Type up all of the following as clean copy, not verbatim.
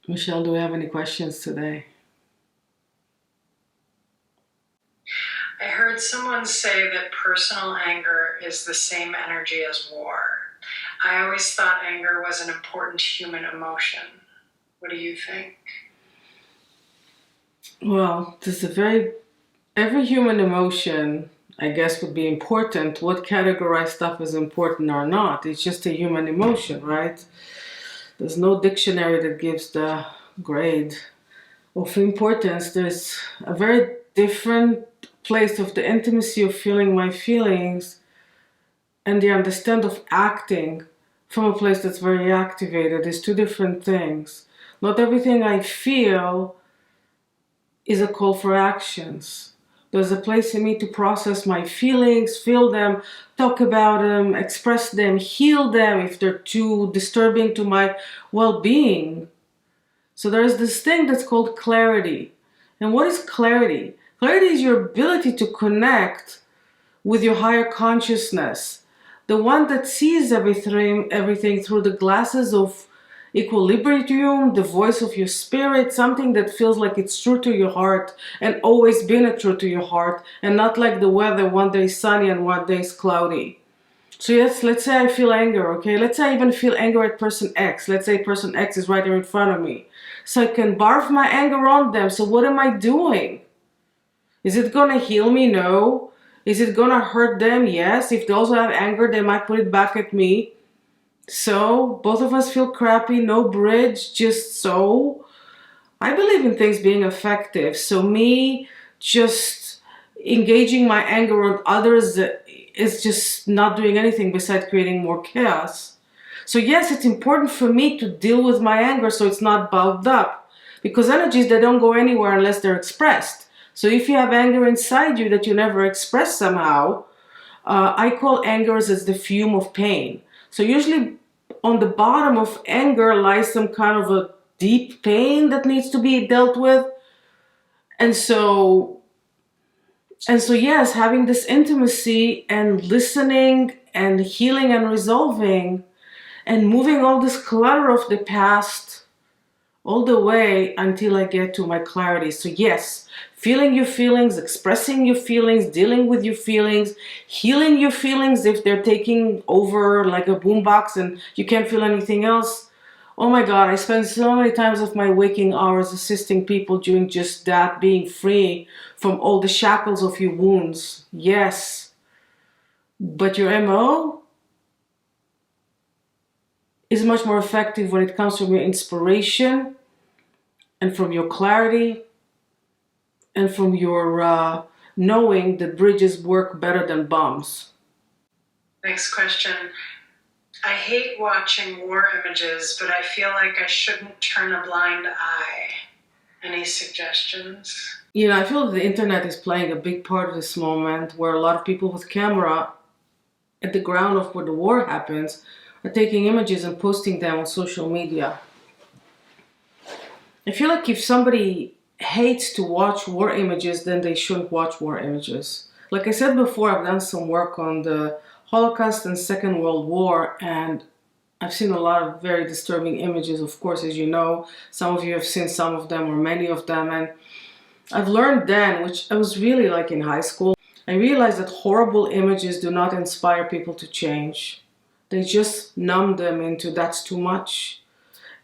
Michelle, do we have any questions today? I heard someone say that personal anger is the same energy as war. I always thought anger was an important human emotion. What do you think? Well, every human emotion, I guess, would be important. What categorize stuff as important or not? It's just a human emotion, right? There's no dictionary that gives the grade of importance. There's a very different place of the intimacy of feeling my feelings and the understand of acting from a place that's very activated is two different things. Not everything I feel is a call for actions. There's a place in me to process my feelings, feel them, talk about them, express them, heal them if they're too disturbing to my well-being. So there's this thing that's called clarity. And what is clarity? Clarity is your ability to connect with your higher consciousness, the one that sees everything through the glasses of equilibrium, the voice of your spirit, something that feels like it's true to your heart and always been a true to your heart, and not like the weather, one day is sunny and one day is cloudy. So yes, let's say I feel anger, okay? Let's say I even feel anger at person X. Let's say person X is right there in front of me. So I can barf my anger on them. So what am I doing? Is it gonna heal me? No. Is it gonna hurt them? Yes. If they also have anger, they might put it back at me. So both of us feel crappy, no bridge, just so. I believe in things being effective. So me just engaging my anger on others is just not doing anything besides creating more chaos. So yes, it's important for me to deal with my anger so it's not balled up. Because energies, they don't go anywhere unless they're expressed. So if you have anger inside you that you never express somehow, I call anger as the fume of pain. So usually on the bottom of anger lies some kind of a deep pain that needs to be dealt with. And so yes, having this intimacy and listening and healing and resolving and moving all this clutter of the past all the way until I get to my clarity. So yes, feeling your feelings, expressing your feelings, dealing with your feelings, healing your feelings if they're taking over like a boombox and you can't feel anything else. Oh my God, I spend so many times of my waking hours assisting people doing just that, being free from all the shackles of your wounds. Yes, but your MO is much more effective when it comes from your inspiration and from your clarity and from your knowing that bridges work better than bombs. Next question. I hate watching war images, but I feel like I shouldn't turn a blind eye. Any suggestions? I feel that the internet is playing a big part of this moment where a lot of people with camera at the ground of where the war happens are taking images and posting them on social media. I feel like if somebody hates to watch war images, then they shouldn't watch war images. Like I said before, I've done some work on the Holocaust and Second World War, and I've seen a lot of very disturbing images, of course, as you know. Some of you have seen some of them or many of them, and I've learned then, which I was really like in high school, I realized that horrible images do not inspire people to change. They just numb them into that's too much.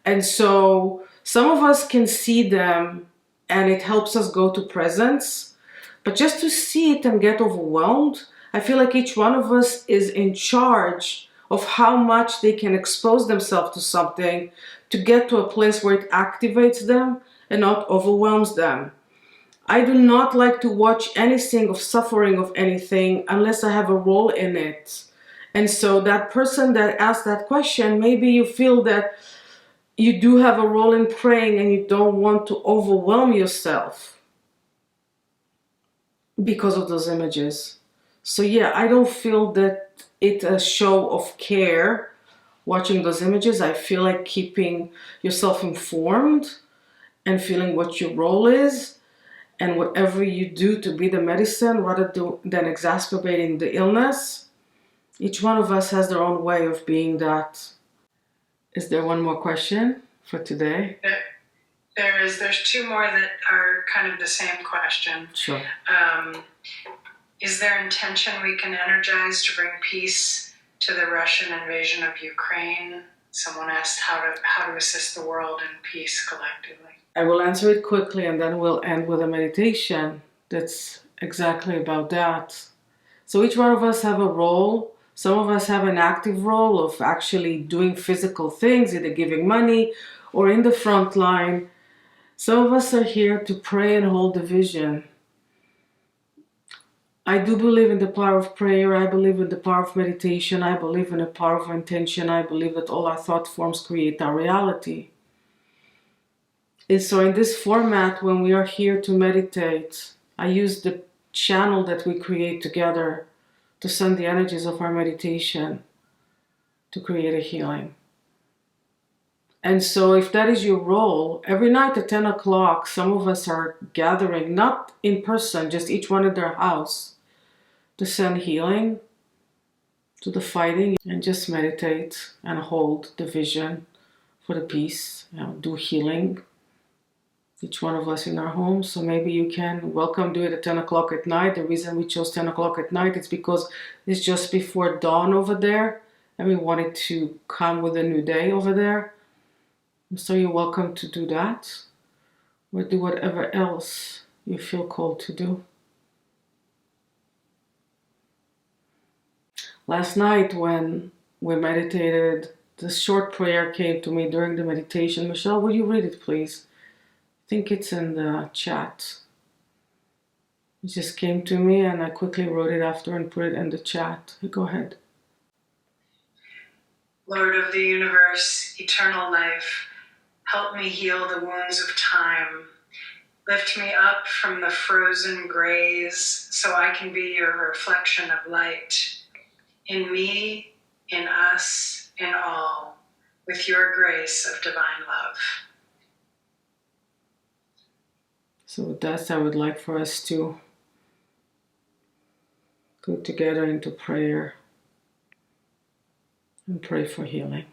And so some of us can see them and it helps us go to presence, but just to see it and get overwhelmed, I feel like each one of us is in charge of how much they can expose themselves to something to get to a place where it activates them and not overwhelms them. I do not like to watch anything of suffering of anything unless I have a role in it. And so that person that asked that question, maybe you feel that you do have a role in praying and you don't want to overwhelm yourself because of those images. So yeah, I don't feel that it's a show of care watching those images. I feel like keeping yourself informed and feeling what your role is and whatever you do to be the medicine rather than exacerbating the illness. Each one of us has their own way of being that. Is there one more question for today? There's two more that are kind of the same question. Sure. Is there intention we can energize to bring peace to the Russian invasion of Ukraine? Someone asked how to assist the world in peace collectively. I will answer it quickly and then we'll end with a meditation that's exactly about that. So each one of us have a role. Some of us have an active role of actually doing physical things, either giving money or in the front line. Some of us are here to pray and hold the vision. I do believe in the power of prayer. I believe in the power of meditation. I believe in the power of intention. I believe that all our thought forms create our reality. And so in this format, when we are here to meditate, I use the channel that we create together to send the energies of our meditation to create a healing. And so if that is your role, every night at 10 o'clock, some of us are gathering, not in person, just each one at their house, to send healing to the fighting and just meditate and hold the vision for the peace, do healing, each one of us in our homes. So maybe you can do it at 10 o'clock at night. The reason we chose 10 o'clock at night is because it's just before dawn over there and we wanted to come with a new day over there. So you're welcome to do that or do whatever else you feel called to do. Last night when we meditated, this short prayer came to me during the meditation. Michelle, will you read it, please? I think it's in the chat. It just came to me and I quickly wrote it after and put it in the chat. Go ahead. Lord of the universe, eternal life, help me heal the wounds of time. Lift me up from the frozen grays so I can be your reflection of light. In me, in us, in all, with your grace of divine love. So with that, I would like for us to go together into prayer and pray for healing.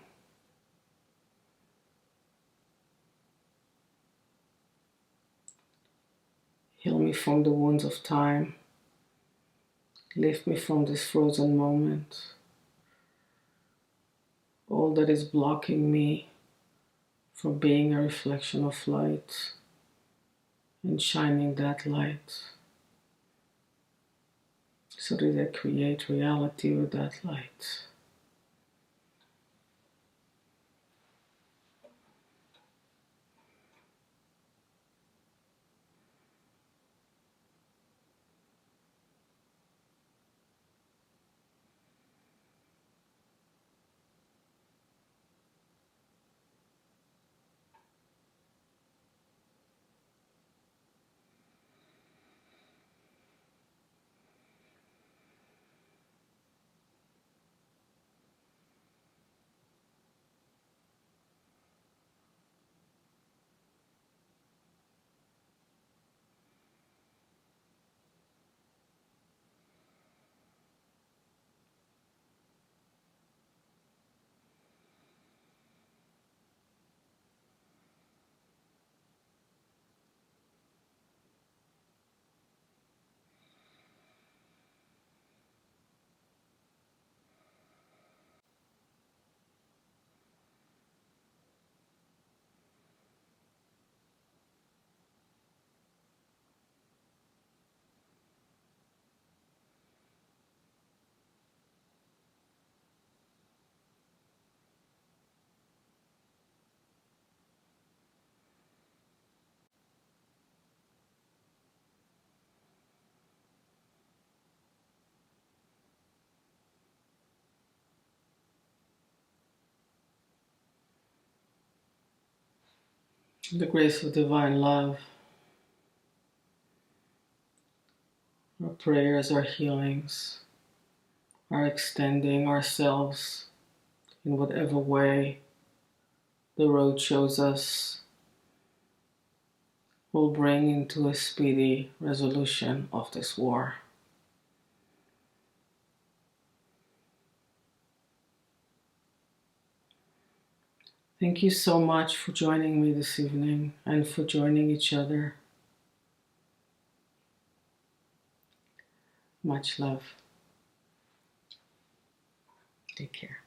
Heal me from the wounds of time. Lift me from this frozen moment. All that is blocking me from being a reflection of light and shining that light so that I create reality with that light. The grace of divine love, our prayers, our healings, our extending ourselves in whatever way the road shows us will bring into a speedy resolution of this war. Thank you so much for joining me this evening and for joining each other. Much love. Take care.